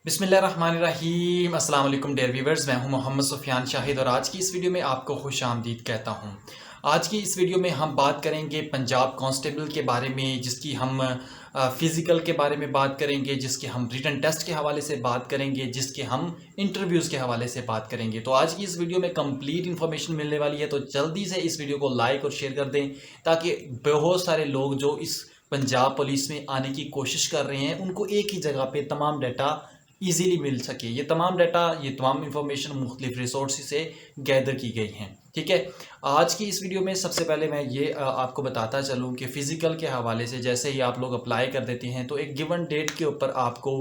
बिस्मिल्लाहिर्रहमानिर्रहीम अस्सलाम वालेकुम डियर व्यूअर्स, मैं हूं मोहम्मद सुफियान शाहिद और आज की इस वीडियो में आपको खुश आमदीद कहता हूं। आज की इस वीडियो में हम बात करेंगे पंजाब कांस्टेबल के बारे में, जिसकी हम फ़िज़िकल के बारे में बात करेंगे, जिसके हम रिटन टेस्ट के हवाले से बात करेंगे, जिसके हम इंटरव्यूज़ के हवाले से बात करेंगे। तो आज की इस वीडियो में कंप्लीट इन्फॉर्मेशन मिलने वाली है, तो जल्दी से इस वीडियो को लाइक और शेयर कर दें ताकि बहुत सारे लोग जो इस पंजाब पुलिस में आने की कोशिश कर रहे हैं उनको एक ही जगह पे तमाम डाटा ईज़िली मिल सके। ये तमाम डाटा, ये तमाम इन्फॉर्मेशन मुख्तलिफ रिसोर्स से गैदर की गई हैं। ठीक है, आज की इस वीडियो में सबसे पहले मैं ये आपको बताता चलूँ कि फ़िज़िकल के हवाले से जैसे ही आप लोग अप्लाई कर देते हैं तो एक गिवन डेट के ऊपर आपको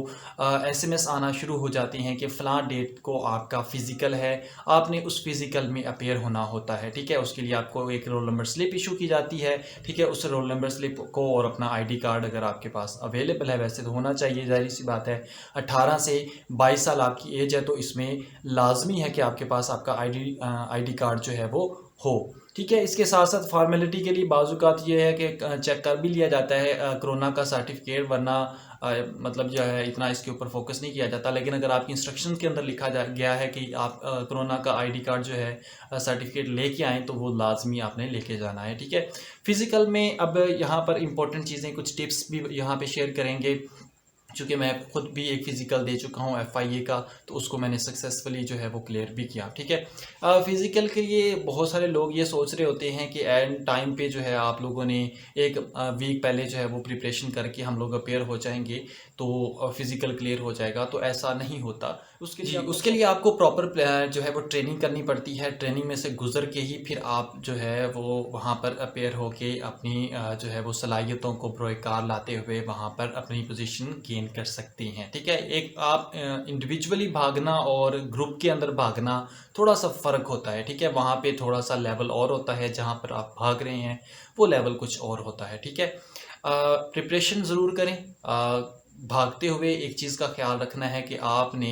एसएमएस आना शुरू हो जाती हैं कि फ़लाँ डेट को आपका फ़िज़िकल है, आपने उस फ़िज़िकल में अपीयर होना होता है। ठीक है, उसके लिए आपको एक रोल नंबर स्लिप इशू की जाती है। ठीक है, उस रोल नंबर स्लिप को और अपना आईडी कार्ड अगर आपके पास अवेलेबल है, वैसे तो होना चाहिए, ज़ाहिर सी बात है। 18 से 22 साल आपकी एज है तो इसमें लाजमी है कि आपके पास आपका आईडी कार्ड जो है वो हो। ठीक है, इसके साथ साथ फॉर्मेलिटी के लिए बाज़ात ये है कि चेक कर भी लिया जाता है कोरोना का सर्टिफिकेट, वरना मतलब जो है इतना इसके ऊपर फोकस नहीं किया जाता। लेकिन अगर आपकी इंस्ट्रक्शन के अंदर लिखा गया है कि आप कोरोना का आईडी कार्ड जो है सर्टिफिकेट लेके आएँ तो वो लाजमी आपने लेके जाना है। ठीक है, फ़िज़िकल में अब यहाँ पर इंपॉर्टेंट चीज़ें, कुछ टिप्स भी यहाँ पे शेयर करेंगे। चूँकि मैं खुद भी एक फ़िज़िकल दे चुका हूँ एफआईए का, तो उसको मैंने सक्सेसफुली जो है वो क्लियर भी किया। ठीक है, फ़िज़िकल के लिए बहुत सारे लोग ये सोच रहे होते हैं कि एंड टाइम पे जो है आप लोगों ने एक वीक पहले जो है वो प्रिपरेशन करके हम लोग अपेयर हो जाएंगे तो फ़िज़िकल क्लियर हो जाएगा, तो ऐसा नहीं होता। उसके लिए आपको प्रॉपर जो है वो ट्रेनिंग करनी पड़ती है। ट्रेनिंग में से गुजर के ही फिर आप जो है वो वहाँ पर अपेयर होके अपनी जो है वो सलाहियतों को बरोकार लाते हुए वहाँ पर अपनी पोजीशन गेन कर सकती हैं। ठीक है, एक आप इंडिविजुअली भागना और ग्रुप के अंदर भागना थोड़ा सा फ़र्क होता है। ठीक है, वहाँ पे थोड़ा सा लेवल और होता है, जहाँ पर आप भाग रहे हैं वो लेवल कुछ और होता है। ठीक है, प्रिपरेशन ज़रूर करें। भागते हुए एक चीज़ का ख्याल रखना है कि आपने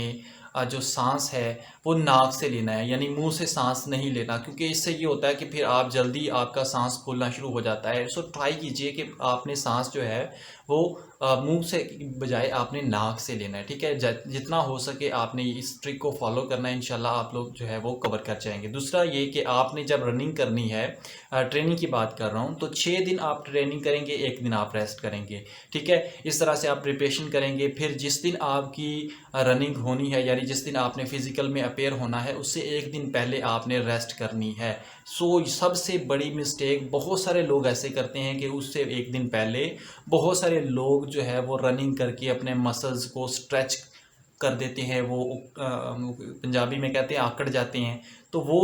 जो सांस है वो नाक से लेना है, यानी मुंह से सांस नहीं लेना, क्योंकि इससे ये होता है कि फिर आप जल्दी आपका सांस फूलना शुरू हो जाता है। सो ट्राई कीजिए कि आपने सांस जो है वो मुंह से बजाय आपने नाक से लेना है। ठीक है, जितना हो सके आपने इस ट्रिक को फॉलो करना है, इंशाल्लाह आप लोग जो है वो कवर कर जाएंगे। दूसरा ये कि आपने जब रनिंग करनी है, ट्रेनिंग की बात कर रहा हूँ, तो 6 दिन आप ट्रेनिंग करेंगे, 1 दिन आप रेस्ट करेंगे। ठीक है, इस तरह से आप प्रिपरेशन करेंगे। फिर जिस दिन आपकी रनिंग होनी है, यानी जिस दिन आपने फ़िज़िकल में अपेयर होना है, उससे 1 दिन पहले आपने रेस्ट करनी है। सो सबसे बड़ी मिस्टेक बहुत सारे लोग ऐसे करते हैं कि उससे 1 दिन पहले बहुत सारे लोग जो है वो रनिंग करके अपने मसल्स को स्ट्रेच कर देते हैं। वो पंजाबी में कहते हैं आकड़ जाते हैं। तो वो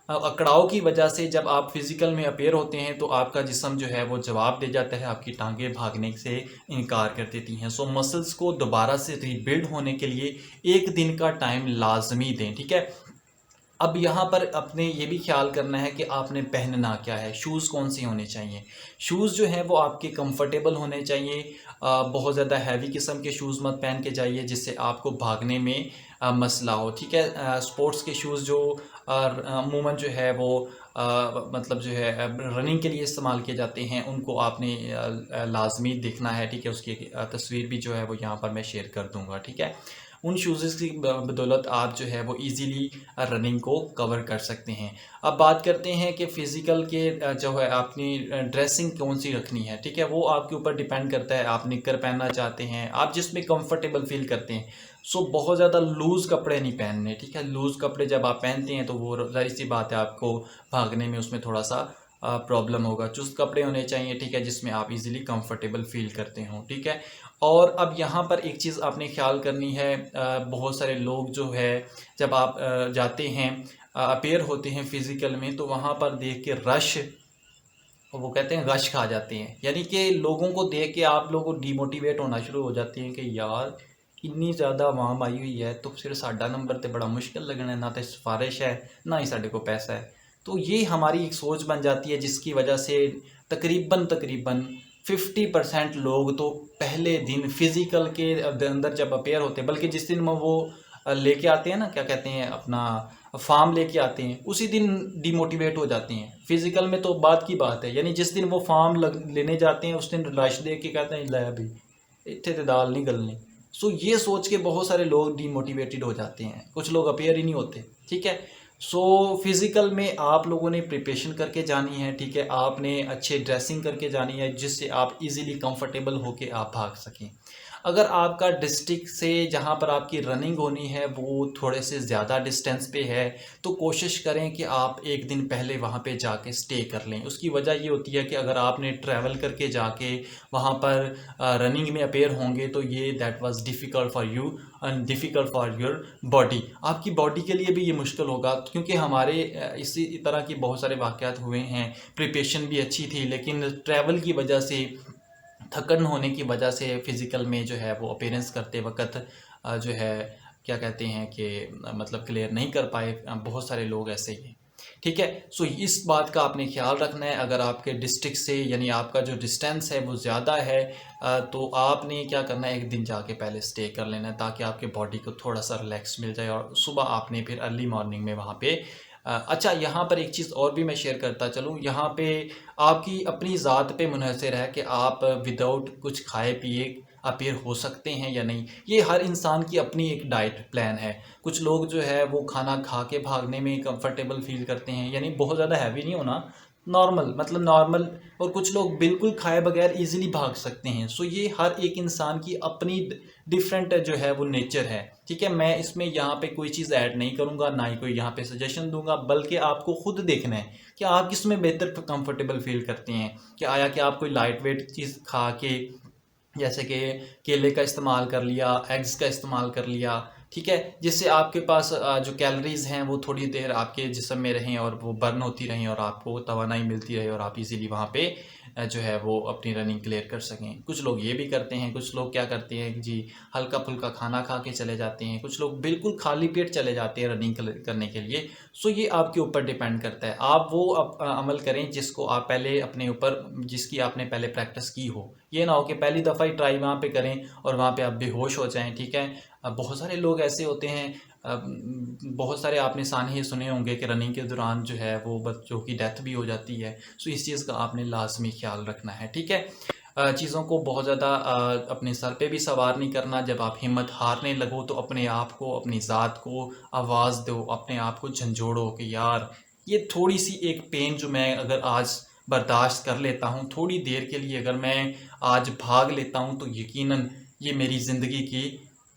अकड़ाव की वजह से जब आप फ़िज़िकल में अपेयर होते हैं तो आपका जिस्म जो है वो जवाब दे जाता है, आपकी टांगें भागने से इनकार कर देती हैं। सो मसल्स को दोबारा से रीबिल्ड होने के लिए 1 दिन का टाइम लाजमी दें। ठीक है, अब यहाँ पर अपने ये भी ख्याल करना है कि आपने पहनना क्या है, शूज़ कौन से होने चाहिए। शूज़ जो हैं वो आपके कंफर्टेबल होने चाहिए। बहुत ज़्यादा हैवी किस्म के शूज़ मत पहन के जाइए जिससे आपको भागने में मसला हो। ठीक है, स्पोर्ट्स के शूज़ जो अमूमन जो है वो मतलब जो है रनिंग के लिए इस्तेमाल किए जाते हैं, उनको आपने लाजमी देखना है। ठीक है, उसकी तस्वीर भी जो है वो यहाँ पर मैं शेयर कर दूँगा। ठीक है, उन शूज़ की बदौलत आप जो है वो इजीली रनिंग को कवर कर सकते हैं। अब बात करते हैं कि फ़िज़िकल के जो है अपनी ड्रेसिंग कौन सी रखनी है। ठीक है, वो आपके ऊपर डिपेंड करता है। आप निक्कर पहनना चाहते हैं, आप जिसमें कंफर्टेबल फ़ील करते हैं। सो बहुत ज़्यादा लूज़ कपड़े नहीं पहनने। ठीक है, लूज़ कपड़े जब आप पहनते हैं तो वो ज़ाहिर सी बात है आपको भागने में उसमें थोड़ा सा प्रॉब्लम होगा। चुस्त कपड़े होने चाहिए, ठीक है, जिसमें आप इजीली कंफर्टेबल फ़ील करते हों। ठीक है, और अब यहाँ पर एक चीज़ आपने ख्याल करनी है। बहुत सारे लोग जो है जब आप जाते हैं अपेयर होते हैं फ़िज़िकल में, तो वहाँ पर देख के रश, वो कहते हैं रश खा जाते हैं, यानी कि लोगों को देख के आप लोगों को डीमोटिवेट होना शुरू हो जाते हैं कि यार इन्नी ज़्यादा आवाम आई हुई है तो फिर साडा नंबर तो बड़ा मुश्किल लगना है, ना तो सिफारिश है ना ही साढ़े को पैसा है। तो ये हमारी एक सोच बन जाती है जिसकी वजह से तकरीबन 50% लोग तो पहले दिन फ़िज़िकल के अंदर जब अपेयर होते हैं, बल्कि जिस दिन वो लेके आते हैं ना, क्या कहते हैं, अपना फार्म लेके आते हैं, उसी दिन डिमोटिवेट हो जाते हैं। फ़िज़िकल में तो बात की बात है, यानी जिस दिन वो फार्म लेने जाते हैं उस दिन लाश देख के कहते हैं लै भी इत्थे तो दाल नहीं गलनी। सो ये सोच के बहुत सारे लोग डीमोटिवेटेड हो जाते हैं, कुछ लोग अपेयर ही नहीं होते, ठीक है। सो फिज़िकल में आप लोगों ने प्रिपरेशन करके जानी है, ठीक है, आपने अच्छे ड्रेसिंग करके जानी है जिससे आप इजीली कंफर्टेबल होके आप भाग सकें। अगर आपका डिस्ट्रिक्ट से जहाँ पर आपकी रनिंग होनी है वो थोड़े से ज़्यादा डिस्टेंस पे है, तो कोशिश करें कि आप एक दिन पहले वहाँ पे जाके स्टे कर लें। उसकी वजह ये होती है कि अगर आपने ट्रैवल करके जाके वहाँ पर रनिंग में अपेयर होंगे तो ये that was difficult for you and difficult for your body. आपकी बॉडी के लिए भी ये मुश्किल होगा, क्योंकि हमारे इसी तरह की बहुत सारे वाक़यात हुए हैं। प्रिपरेशन भी अच्छी थी लेकिन ट्रैवल की वजह से, थकन होने की वजह से फ़िज़िकल में जो है वो अपीयरेंस करते वक़्त जो है क्या कहते हैं कि मतलब क्लियर नहीं कर पाए। बहुत सारे लोग ऐसे ही हैं, ठीक है। सो इस बात का आपने ख्याल रखना है। अगर आपके डिस्ट्रिक्ट से यानी आपका जो डिस्टेंस है वो ज़्यादा है तो आपने क्या करना है, एक दिन जाके पहले स्टे कर लेना है ताकि आपके बॉडी को थोड़ा सा रिलैक्स मिल जाए और सुबह आपने फिर अर्ली मॉर्निंग में वहाँ पे अच्छा, यहाँ पर एक चीज़ और भी मैं शेयर करता चलूँ। यहाँ पे आपकी अपनी ज़ात पे मुनहसर है कि आप विदाउट कुछ खाए पिए अपेयर हो सकते हैं या नहीं। ये हर इंसान की अपनी एक डाइट प्लान है। कुछ लोग जो है वो खाना खा के भागने में कंफर्टेबल फील करते हैं, यानी बहुत ज़्यादा हैवी नहीं होना, नॉर्मल मतलब नॉर्मल। और कुछ लोग बिल्कुल खाए बगैर इजीली भाग सकते हैं। सो ये हर एक इंसान की अपनी डिफरेंट जो है वो नेचर है, ठीक है। मैं इसमें यहाँ पे कोई चीज़ ऐड नहीं करूँगा, ना ही कोई यहाँ पे सजेशन दूंगा, बल्कि आपको खुद देखना है कि आप किस में बेहतर कंफर्टेबल फील करते हैं। कि आया कि आप कोई लाइट वेट चीज़ खा के, जैसे कि केले का इस्तेमाल कर लिया, एग्स का इस्तेमाल कर लिया, ठीक है, जिससे आपके पास जो कैलोरीज़ हैं वो थोड़ी देर आपके जिस्म में रहें और वो बर्न होती रहें और आपको तवानाई मिलती रहे और आप इजीली वहाँ पे जो है वो अपनी रनिंग क्लियर कर सकें। कुछ लोग ये भी करते हैं, कुछ लोग क्या करते हैं कि जी हल्का फुल्का खाना खा के चले जाते हैं, कुछ लोग बिल्कुल खाली पेट चले जाते हैं रनिंग करने के लिए। सो ये आपके ऊपर डिपेंड करता है। आप वो अमल करें जिसको आप पहले अपने ऊपर, जिसकी आपने पहले प्रैक्टिस की हो। ये ना हो कि पहली दफ़ा ही ट्राई वहाँ पे करें और वहाँ पे आप बेहोश हो जाएं, ठीक है। बहुत सारे लोग ऐसे होते हैं, बहुत सारे आपने सानहे सुने होंगे कि रनिंग के दौरान जो है वो बच्चों की डेथ भी हो जाती है। सो इस चीज़ का आपने लाजमी ख्याल रखना है, ठीक है। चीज़ों को बहुत ज़्यादा अपने सर पे भी सवार नहीं करना। जब आप हिम्मत हारने लगो तो अपने आप को, अपनी ज़ात को आवाज़ दो, अपने आप को झंझोड़ो कि यार ये थोड़ी सी एक पेन जो मैं अगर आज बर्दाश्त कर लेता हूँ थोड़ी देर के लिए, अगर मैं आज भाग लेता हूँ तो यकीनन ये मेरी ज़िंदगी की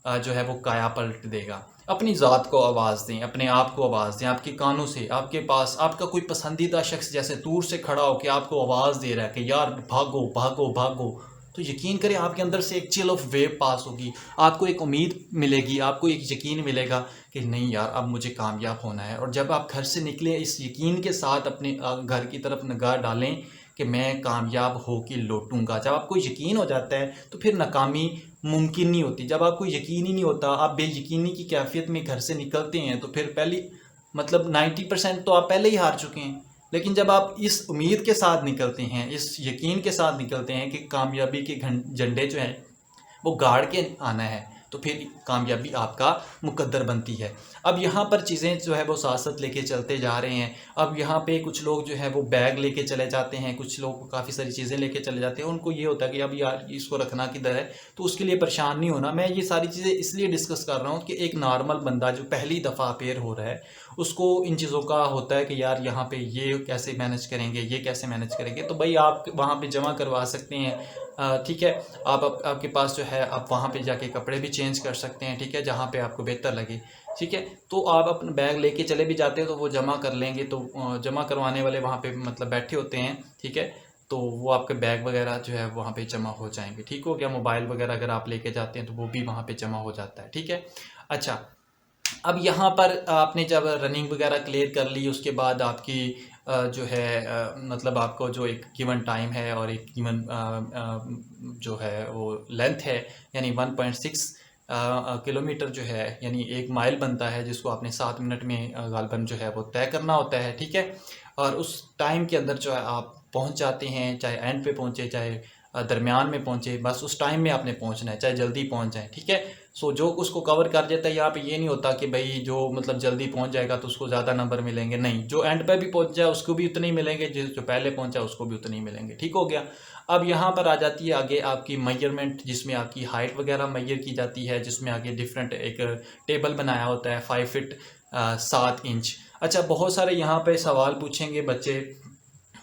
जो है वो काया पलट देगा। अपनी ज़ात को आवाज़ दें, अपने आप को आवाज़ दें, आपके कानों से। आपके पास आपका कोई पसंदीदा शख्स जैसे दूर से खड़ा हो के आपको आवाज़ दे रहा है कि यार भागो भागो भागो, तो यकीन करें आपके अंदर से एक चिल ऑफ वेव पास होगी। आपको एक उम्मीद मिलेगी, आपको एक यकीन मिलेगा कि नहीं यार अब मुझे कामयाब होना है। और जब आप घर से निकलें इस यकीन के साथ अपने घर की तरफ निगाह डालें कि मैं कामयाब हो के लौटूंगा। जब आपको यकीन हो जाता है तो फिर नाकामी मुमकिन नहीं होती। जब आपको यकीन ही नहीं होता, आप बेयकीनी की कैफियत में घर से निकलते हैं तो फिर पहली मतलब 90% तो आप पहले ही हार चुके हैं। लेकिन जब आप इस उम्मीद के साथ निकलते हैं, इस यकीन के साथ निकलते हैं कि कामयाबी के झंडे जो हैं वो गाड़ के आना है, तो फिर कामयाबी आपका मुकद्दर बनती है। अब यहाँ पर चीज़ें जो है वो साथ साथ लेके चलते जा रहे हैं। अब यहाँ पे कुछ लोग जो है वो बैग लेके चले जाते हैं, कुछ लोग काफ़ी सारी चीज़ें लेके चले जाते हैं। उनको ये होता है कि अब यार इसको रखना किधर है, तो उसके लिए परेशान नहीं होना। मैं ये सारी चीज़ें इसलिए डिस्कस कर रहा हूँ कि एक नॉर्मल बंदा जो पहली दफ़ा अपेयर हो रहा है उसको इन चीज़ों का होता है कि यार यहाँ पे ये कैसे मैनेज करेंगे, ये कैसे मैनेज करेंगे। तो भाई आप वहाँ पे जमा करवा सकते हैं, ठीक है। आपके पास जो है आप वहाँ पे जाके कपड़े भी चेंज कर सकते हैं, ठीक है, जहाँ पे आपको बेहतर लगे, ठीक है। तो आप अपना बैग लेके चले भी जाते हैं तो वो जमा कर लेंगे, तो जमा करवाने वाले वहाँ पे मतलब बैठे होते हैं, ठीक है। तो वो आपके बैग वगैरह जो है वहाँ पे जमा हो जाएंगे, ठीक हो गया। मोबाइल वगैरह अगर आप लेके जाते हैं तो वो भी वहाँ पे जमा हो जाता है, ठीक है। अच्छा, अब यहाँ पर आपने जब रनिंग वगैरह क्लियर कर ली उसके बाद आपकी जो है मतलब आपको जो एक गिवन टाइम है और एक गिवन जो है वो लेंथ है, यानी 1.6 किलोमीटर जो है यानी 1 माइल बनता है, जिसको आपने 7 मिनट में गालबन जो है वो तय करना होता है, ठीक है। और उस टाइम के अंदर जो है आप पहुंच जाते हैं, चाहे एंड पे पहुंचे चाहे दरमियान में पहुँचे, बस उस टाइम में आपने पहुँचना है, चाहे जल्दी पहुँच जाए, ठीक है। सो जो उसको कवर कर देता है, यहाँ पे ये नहीं होता कि भाई जो मतलब जल्दी पहुँच जाएगा तो उसको ज़्यादा नंबर मिलेंगे, नहीं, जो एंड पे भी पहुँच जाए उसको भी उतने ही मिलेंगे, जो पहले पहुँचा उसको भी उतने ही मिलेंगे, ठीक हो गया। अब यहाँ पर आ जाती है आगे आपकी मेजरमेंट, जिसमें आपकी हाइट वगैरह मेजर की जाती है, जिसमें आगे डिफरेंट एक टेबल बनाया होता है 5 फीट 7 इंच। अच्छा, बहुत सारे यहाँ पे सवाल पूछेंगे बच्चे,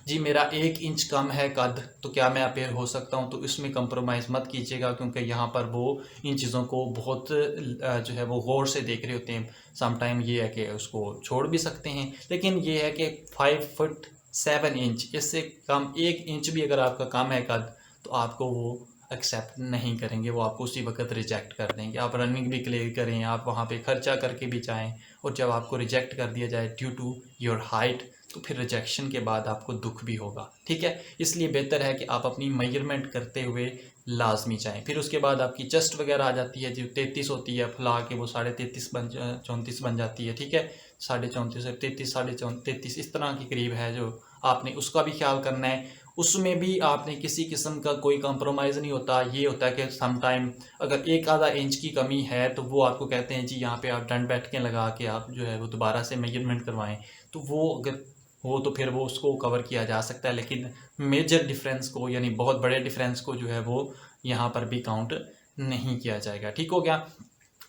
जी मेरा 1 इंच कम है कद, तो क्या मैं अपेयर हो सकता हूँ? तो इसमें कंप्रोमाइज़ मत कीजिएगा, क्योंकि यहाँ पर वो इन चीज़ों को बहुत जो है वो गौर से देख रहे होते हैं। सम टाइम ये है कि उसको छोड़ भी सकते हैं, लेकिन ये है कि 5 फुट 7 इंच, इससे कम 1 इंच भी अगर आपका कम है कद, तो आपको वो एक्सेप्ट नहीं करेंगे, वो आपको उसी वक्त रिजेक्ट कर देंगे। आप रनिंग भी क्लियर करें, आप वहाँ पे खर्चा करके भी जाएं, और जब आपको रिजेक्ट कर दिया जाए ड्यू टू योर हाइट, तो फिर रिजेक्शन के बाद आपको दुख भी होगा, ठीक है। इसलिए बेहतर है कि आप अपनी मेजरमेंट करते हुए लाजमी जाएं। फिर उसके बाद आपकी चेस्ट वगैरह आ जाती है, जो 33 होती है, फुला के वो 33.5 34 बन जाती है, ठीक है। 34.5 से 33, 33 इस तरह के करीब है, जो आपने उसका भी ख्याल करना है। उसमें भी आपने किसी किस्म का कोई कंप्रोमाइज़ नहीं होता। ये होता है कि सम टाइम अगर एक आधा इंच की कमी है, तो वो आपको कहते हैं जी यहाँ पे आप डंड बैठ के लगा के आप जो है वो दोबारा से मेजरमेंट करवाएं, तो वो अगर हो तो फिर वो उसको कवर किया जा सकता है, लेकिन मेजर डिफरेंस को, यानी बहुत बड़े डिफरेंस को जो है वो यहाँ पर भी काउंट नहीं किया जाएगा, ठीक हो गया।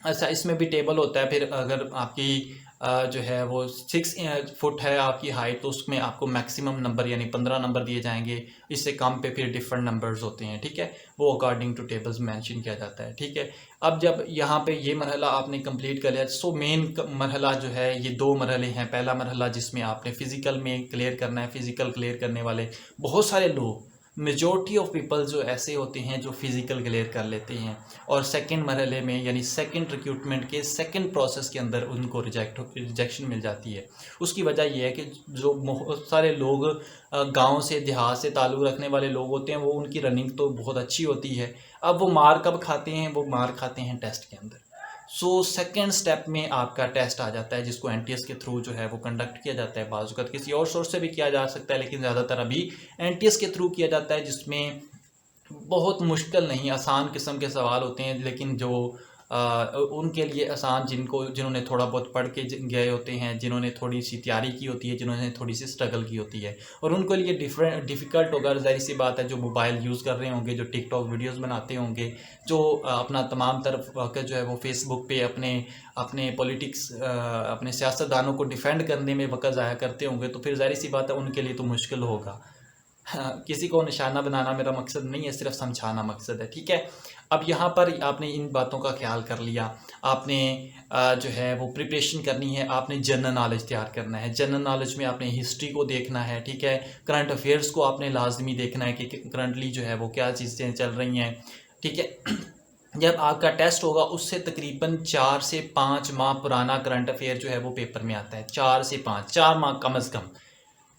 अच्छा, इसमें भी टेबल होता है। फिर अगर आपकी जो है वो 6 फुट है आपकी हाइट, तो उसमें आपको मैक्सिमम नंबर यानी 15 नंबर दिए जाएंगे। इससे कम पे फिर डिफरेंट नंबर्स होते हैं, ठीक है, वो अकॉर्डिंग टू टेबल्स मेंशन किया जाता है, ठीक है। अब जब यहाँ पे ये मरहला आपने कंप्लीट कर लिया, सो मेन मरहला जो है, ये 2 मरहले हैं। पहला मरहला जिसमें आपने फ़िज़िकल में क्लियर करना है। फ़िज़िकल क्लियर करने वाले बहुत सारे लोग, मेजॉरिटी ऑफ पीपल जो ऐसे होते हैं जो फिज़िकल क्लियर कर लेते हैं, और सेकंड मरहले में यानी सेकंड रिक्रूटमेंट के सेकंड प्रोसेस के अंदर उनको रिजेक्शन मिल जाती है। उसकी वजह यह है कि जो बहुत सारे लोग गांव से देहात से ताल्लुक़ रखने वाले लोग होते हैं, वो उनकी रनिंग तो बहुत अच्छी होती है। अब वो मार कब खाते हैं? वो मार खाते हैं टेस्ट के अंदर। सो सेकेंड स्टेप में आपका टेस्ट आ जाता है, जिसको एनटीएस के थ्रू जो है वो कंडक्ट किया जाता है। बाज़ किसी और सोर्स से भी किया जा सकता है, लेकिन ज़्यादातर अभी एनटीएस के थ्रू किया जाता है, जिसमें बहुत मुश्किल नहीं, आसान किस्म के सवाल होते हैं, लेकिन जो उनके लिए आसान, जिन्होंने थोड़ा बहुत पढ़ के गए होते हैं, जिन्होंने थोड़ी सी तैयारी की होती है, जिन्होंने थोड़ी सी स्ट्रगल की होती है, और उनके लिए डिफ़िकल्ट होगा। ज़ाहिर सी बात है, जो मोबाइल यूज़ कर रहे होंगे, जो टिकटॉक वीडियोस बनाते होंगे, जो अपना तमाम तरफ जो है वो फेसबुक पे अपने पॉलिटिक्स, अपने सियासतदानों को डिफेंड करने में वक्त ज़ाया करते होंगे, तो फिर ज़ाहिर सी बात है उनके लिए तो मुश्किल होगा। हाँ, किसी को निशाना बनाना मेरा मकसद नहीं है, सिर्फ समझाना मकसद है, ठीक है। अब यहाँ पर आपने इन बातों का ख्याल कर लिया, आपने जो है वो प्रिपरेशन करनी है, आपने जनरल नॉलेज तैयार करना है। जनरल नॉलेज में आपने हिस्ट्री को देखना है, ठीक है, करंट अफेयर्स को आपने लाजमी देखना है कि करंटली जो है वो क्या चीज़ें चल रही हैं, ठीक है। जब आपका टेस्ट होगा, उससे तकरीबन 4 से 5 माह पुराना करंट अफेयर जो है वो पेपर में आता है। 4 से 5, 4 माह कम अज़ कम।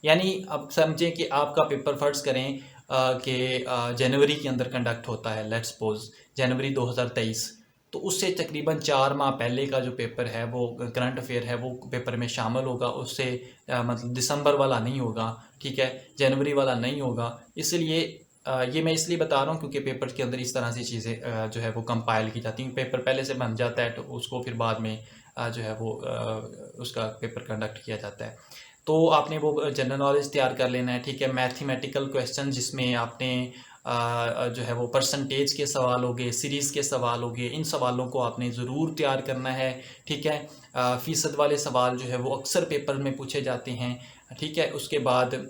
यानी अब समझें कि आपका पेपर फ़र्ज़ करें कि जनवरी के अंदर कंडक्ट होता है, लेट्स सपोज़ जनवरी 2023, तो उससे तकरीबन 4 माह पहले का जो पेपर है, वो करंट अफेयर है, वो पेपर में शामिल होगा। उससे मतलब दिसंबर वाला नहीं होगा, ठीक है, जनवरी वाला नहीं होगा। इसलिए ये मैं इसलिए बता रहा हूँ क्योंकि पेपर के अंदर इस तरह से चीज़ें जो है वो कंपाइल की जाती हैं। पेपर पहले से बन जाता है, तो उसको फिर बाद में जो है वो उसका पेपर कंडक्ट किया जाता है। तो आपने वो जनरल नॉलेज तैयार कर लेना है, ठीक है। मैथमेटिकल क्वेश्चन, जिसमें आपने जो है वो परसेंटेज के सवाल हो गए, सीरीज़ के सवाल हो गए, इन सवालों को आपने ज़रूर तैयार करना है, ठीक है। फ़ीसद वाले सवाल जो है वो अक्सर पेपर में पूछे जाते हैं, ठीक है। उसके बाद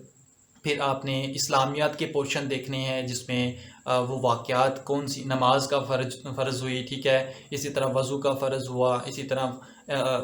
फिर आपने इस्लामियात के पोर्शन देखने हैं, जिसमें वो वाक़यात कौन सी, नमाज का फ़र्ज़ हुई, ठीक है, इसी तरह वज़ू का फ़र्ज़ हुआ, इसी तरह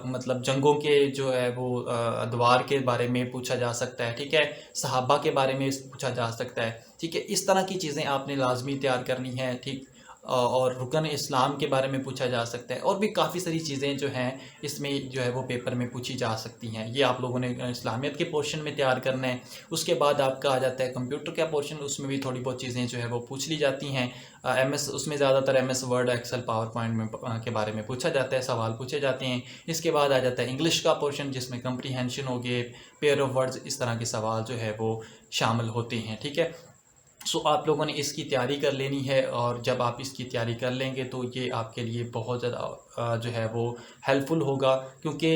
मतलब जंगों के जो है वो अदवार के बारे में पूछा जा सकता है, ठीक है, सहाबा के बारे में पूछा जा सकता है, ठीक है। इस तरह की चीज़ें आपने लाजमी तैयार करनी है, ठीक। और रुकन इस्लाम के बारे में पूछा जा सकता है, और भी काफ़ी सारी चीज़ें जो हैं इसमें जो है वो पेपर में पूछी जा सकती हैं। ये आप लोगों ने इस्लामियत के पोर्शन में तैयार करना है। उसके बाद आपका आ जाता है कंप्यूटर का पोर्शन, उसमें भी थोड़ी बहुत चीज़ें जो है वो पूछ ली जाती हैं। एमएस, उसमें ज़्यादातर MS word, Excel, PowerPoint में के बारे में पूछा जाता है, सवाल पूछे जाते हैं। इसके बाद आ जाता है इंग्लिश का पोर्शन, जिसमें कंप्रीहेंशन हो गए, पेयर ऑफ वर्ड्स, इस तरह के सवाल जो है वो शामिल होते हैं, ठीक है। सो आप लोगों ने इसकी तैयारी कर लेनी है, और जब आप इसकी तैयारी कर लेंगे तो ये आपके लिए बहुत ज़्यादा जो है वो हेल्पफुल होगा। क्योंकि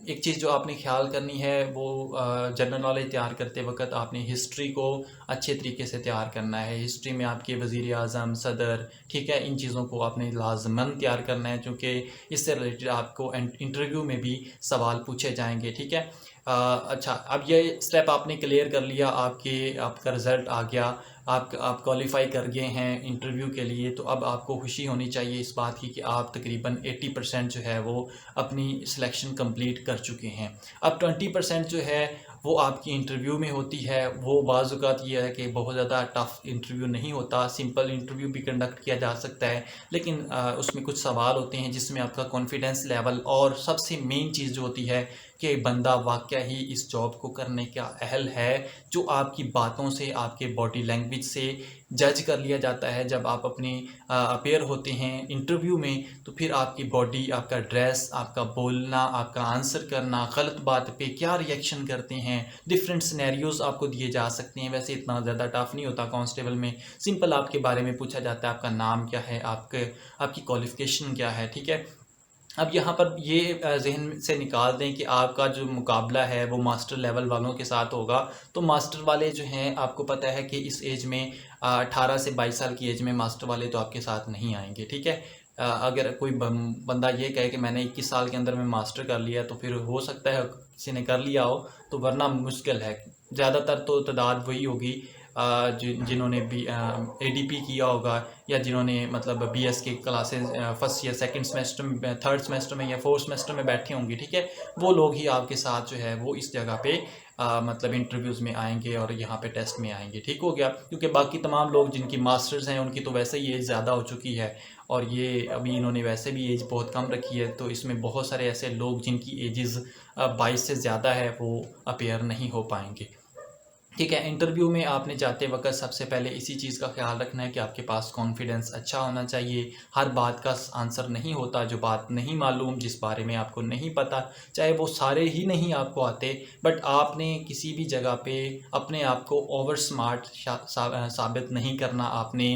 एक चीज़ जो आपने ख्याल करनी है वो जनरल नॉलेज तैयार करते वक्त आपने हिस्ट्री को अच्छे तरीके से तैयार करना है। हिस्ट्री में आपके वज़ीर आज़म, सदर, ठीक है, इन चीज़ों को आपने लाजमन तैयार करना है, क्योंकि इससे रिलेटेड आपको इंटरव्यू में भी सवाल पूछे जाएंगे। ठीक है। अच्छा, अब ये स्टेप आपने क्लियर कर लिया, आपका रिज़ल्ट आ गया, आप क्वालिफाई कर गए हैं इंटरव्यू के लिए, तो अब आपको खुशी होनी चाहिए इस बात की कि आप तकरीबन 80% जो है वो अपनी सिलेक्शन कंप्लीट कर चुके हैं। अब 20% जो है वो आपकी इंटरव्यू में होती है। वो बाज़ औक़ात ये है कि बहुत ज़्यादा टफ़ इंटरव्यू नहीं होता, सिंपल इंटरव्यू भी कंडक्ट किया जा सकता है, लेकिन उसमें कुछ सवाल होते हैं जिसमें आपका कॉन्फिडेंस लेवल, और सबसे मेन चीज़ जो होती है कि बंदा वाक़या ही इस जॉब को करने का अहल है, जो आपकी बातों से, आपके बॉडी लैंग्वेज से जज कर लिया जाता है। जब आप अपनी अपीयर होते हैं इंटरव्यू में, तो फिर आपकी बॉडी, आपका ड्रेस, आपका बोलना, आपका आंसर करना, गलत बात पे क्या रिएक्शन करते हैं, डिफरेंट सिनेरियोज़ आपको दिए जा सकते हैं। वैसे इतना ज़्यादा टफ नहीं होता कांस्टेबल में, सिंपल आपके बारे में पूछा जाता है, आपका नाम क्या है, आपकी क्वालिफ़िकेशन क्या है। ठीक है। अब यहाँ पर ये ज़हन से निकाल दें कि आपका जो मुकाबला है वो मास्टर लेवल वालों के साथ होगा। तो मास्टर वाले जो हैं, आपको पता है कि इस एज में 18 से 22 साल की एज में मास्टर वाले तो आपके साथ नहीं आएंगे। ठीक है। अगर कोई बंदा ये कहे कि मैंने 21 साल के अंदर में मास्टर कर लिया, तो फिर हो सकता है किसी ने कर लिया हो, तो वरना मुश्किल है। ज़्यादातर तो तादाद वही होगी जिन्होंने ADP किया होगा, या जिन्होंने मतलब BS की classes first year, second semester में, थर्ड सेमेस्टर में या फोर्थ सेमेस्टर में बैठे होंगे। ठीक है। वो लोग ही आपके साथ जो है वो इस जगह पे मतलब इंटरव्यूज़ में आएंगे और यहाँ पे टेस्ट में आएंगे। ठीक हो गया। क्योंकि बाकी तमाम लोग जिनकी मास्टर्स हैं उनकी तो वैसे ही एज ज़्यादा हो चुकी है, और ये अभी इन्होंने वैसे भी एज बहुत कम रखी है, तो इसमें बहुत सारे ऐसे लोग जिनकी एजेस 22 से ज़्यादा है वो अपेयर नहीं हो पाएंगे। ठीक है। इंटरव्यू में आपने जाते वक्त सबसे पहले इसी चीज़ का ख्याल रखना है कि आपके पास कॉन्फिडेंस अच्छा होना चाहिए। हर बात का आंसर नहीं होता, जो बात नहीं मालूम, जिस बारे में आपको नहीं पता, चाहे वो सारे ही नहीं आपको आते, बट आपने किसी भी जगह पे अपने आप को ओवर स्मार्ट साबित नहीं करना। आपने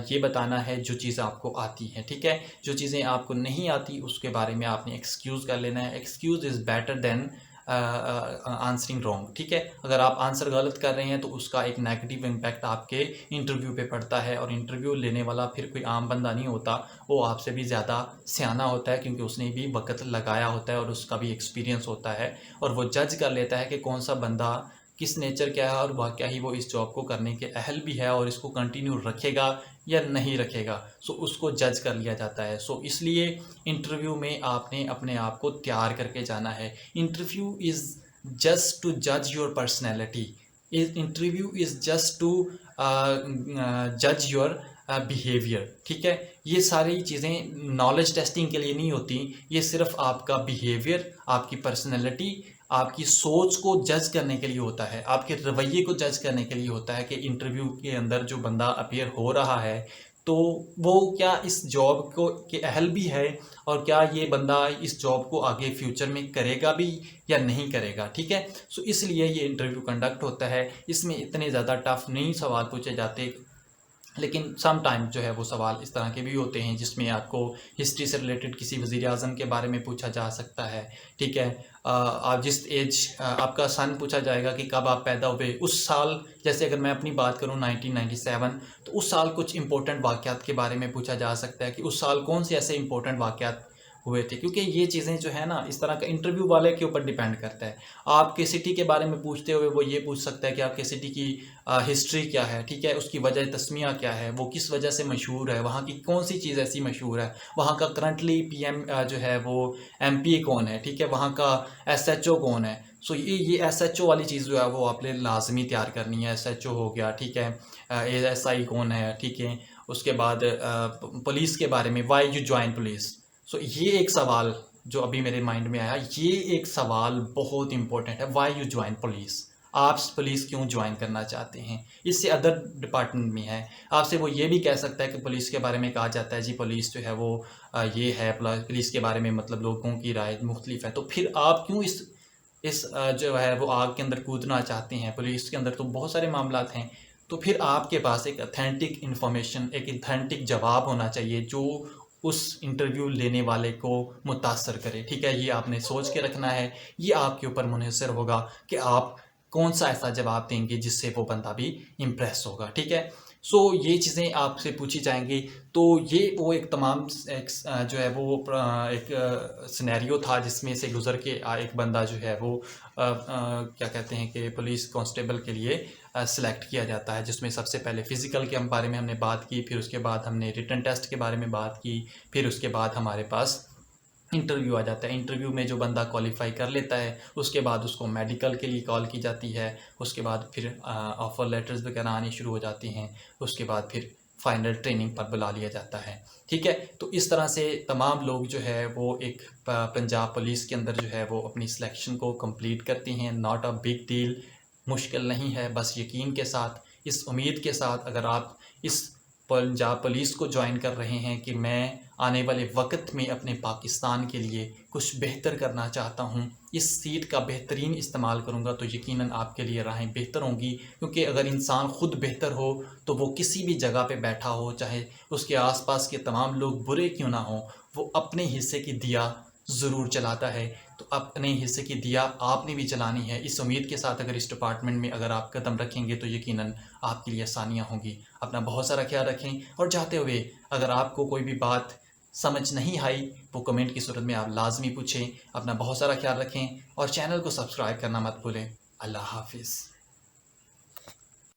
ये बताना है जो चीज़ आपको आती है। ठीक है। जो चीज़ें आपको नहीं आती उसके बारे में आपने एक्सक्यूज़ कर लेना है। Excuse is better than answering wrong. ठीक है। अगर आप आंसर गलत कर रहे हैं तो उसका एक नेगेटिव इम्पैक्ट आपके इंटरव्यू पे पड़ता है, और इंटरव्यू लेने वाला फिर कोई आम बंदा नहीं होता, वो आपसे भी ज़्यादा सियाना होता है, क्योंकि उसने भी वक्त लगाया होता है और उसका भी एक्सपीरियंस होता है, और वो जज कर लेता है कि कौन सा बंदा किस नेचर क्या है, और वाकया ही वो इस जॉब को करने के अहल भी है और इसको कंटिन्यू रखेगा या नहीं रखेगा। सो उसको जज कर लिया जाता है। सो इसलिए इंटरव्यू में आपने अपने आप को तैयार करके जाना है। इंटरव्यू इज़ जस्ट टू जज your personality. Interview is just to जज योर बिहेवियर। ठीक है। ये सारी चीज़ें नॉलेज टेस्टिंग के लिए नहीं होती, ये सिर्फ आपका बिहेवियर, आपकी पर्सनैलिटी, आपकी सोच को जज करने के लिए होता है, आपके रवैये को जज करने के लिए होता है कि इंटरव्यू के अंदर जो बंदा अपीयर हो रहा है, तो वो क्या इस जॉब को के अहल भी है, और क्या ये बंदा इस जॉब को आगे फ्यूचर में करेगा भी या नहीं करेगा। ठीक है। सो इसलिए ये इंटरव्यू कंडक्ट होता है। इसमें इतने ज़्यादा टफ नहीं सवाल पूछे जाते, लेकिन सम टाइम जो है वो सवाल इस तरह के भी होते हैं जिसमें आपको हिस्ट्री से रिलेटेड किसी वज़ीर आज़म के बारे में पूछा जा सकता है। ठीक है। आप जिस एज आपका सन पूछा जाएगा कि कब आप पैदा हुए, उस साल, जैसे अगर मैं अपनी बात करूं 1997, तो उस साल कुछ इंपॉर्टेंट वाक़यात के बारे में पूछा जा सकता है कि उस साल कौन से ऐसे इंपॉर्टेंट वाक़यात हुए थे। क्योंकि ये चीज़ें जो है ना, इस तरह का इंटरव्यू वाले के ऊपर डिपेंड करता है। आपके सिटी के बारे में पूछते हुए वो ये पूछ सकता है कि आपके सिटी की हिस्ट्री क्या है। ठीक है। उसकी वजह तस्मिया क्या है, वो किस वजह से मशहूर है, वहाँ की कौन सी चीज़ ऐसी मशहूर है, वहाँ का करंटली PM जो है वो MP कौन है। ठीक है। वहाँ का SHO कौन है। सो ये SHO वाली चीज़ जो है वो आपने लाजमी तैयार करनी है। SHO हो गया। ठीक है। ASI कौन है। ठीक है। उसके बाद पुलिस के बारे में, वाई यू ज्वाइन पुलिस। सो ये एक सवाल जो अभी मेरे माइंड में आया, ये एक सवाल बहुत इंपॉर्टेंट है, वाई यू ज्वाइन पुलिस। आप पुलिस क्यों ज्वाइन करना चाहते हैं। इससे अदर डिपार्टमेंट में है, आपसे वो ये भी कह सकता है कि पुलिस के बारे में कहा जाता है जी पुलिस जो है वो ये है, पुलिस के बारे में मतलब लोगों की राय मुख्तलिफ है, तो फिर आप क्यों इस जो है वो आग के अंदर कूदना चाहते हैं। पुलिस के अंदर तो बहुत सारे मामलात हैं, तो फिर आपके पास एक ऑथेंटिक इन्फॉर्मेशन, एक ऑथेंटिक जवाब होना चाहिए जो उस इंटरव्यू लेने वाले को मुतासर करे। ठीक है, ये आपने सोच के रखना है। ये आपके ऊपर मुनहसर होगा कि आप कौन सा ऐसा जवाब देंगे जिससे वो बंदा भी इम्प्रेस होगा। ठीक है, सो ये चीज़ें आपसे पूछी जाएंगी। तो ये वो एक तमाम जो है वो एक सिनेरियो था जिसमें से गुज़र के एक बंदा जो है वो क्या कहते हैं कि पुलिस कांस्टेबल के लिए सिलेक्ट किया जाता है, जिसमें सबसे पहले फ़िज़िकल के बारे में हमने बात की, फिर उसके बाद हमने रिटन टेस्ट के बारे में बात की, फिर उसके बाद हमारे पास इंटरव्यू आ जाता है। इंटरव्यू में जो बंदा क्वालिफाई कर लेता है उसके बाद उसको मेडिकल के लिए कॉल की जाती है। उसके बाद फिर ऑफ़र लेटर्स वगैरह आनी शुरू हो जाती हैं। उसके बाद फिर फाइनल ट्रेनिंग पर बुला लिया जाता है। ठीक है, तो इस तरह से तमाम लोग जो है वो एक पंजाब पुलिस के अंदर जो है वो अपनी सिलेक्शन को कंप्लीट करते हैं। नॉट अ बिग डील, मुश्किल नहीं है। बस यकीन के साथ, इस उम्मीद के साथ अगर आप इस पंजाब पुलिस को ज्वाइन कर रहे हैं कि मैं आने वाले वक्त में अपने पाकिस्तान के लिए कुछ बेहतर करना चाहता हूं, इस सीट का बेहतरीन इस्तेमाल करूंगा, तो यकीनन आपके लिए राहें बेहतर होंगी। क्योंकि अगर इंसान ख़ुद बेहतर हो तो वो किसी भी जगह पे बैठा हो, चाहे उसके आसपास के तमाम लोग बुरे क्यों ना हों, वो अपने हिस्से की दिया ज़रूर जलाता है। तो अपने हिस्से की दिया आपने भी जलानी है। इस उम्मीद के साथ अगर इस डिपार्टमेंट में अगर आप कदम रखेंगे तो यकीनन आपके लिए आसानियाँ होंगी। अपना बहुत सारा ख्याल रखें। और जाते हुए अगर आपको कोई भी बात समझ नहीं आई वो कमेंट की सूरत में आप लाजमी पूछें। अपना बहुत सारा ख्याल रखें और चैनल को सब्सक्राइब करना मत भूलें। अल्लाह हाफिज़।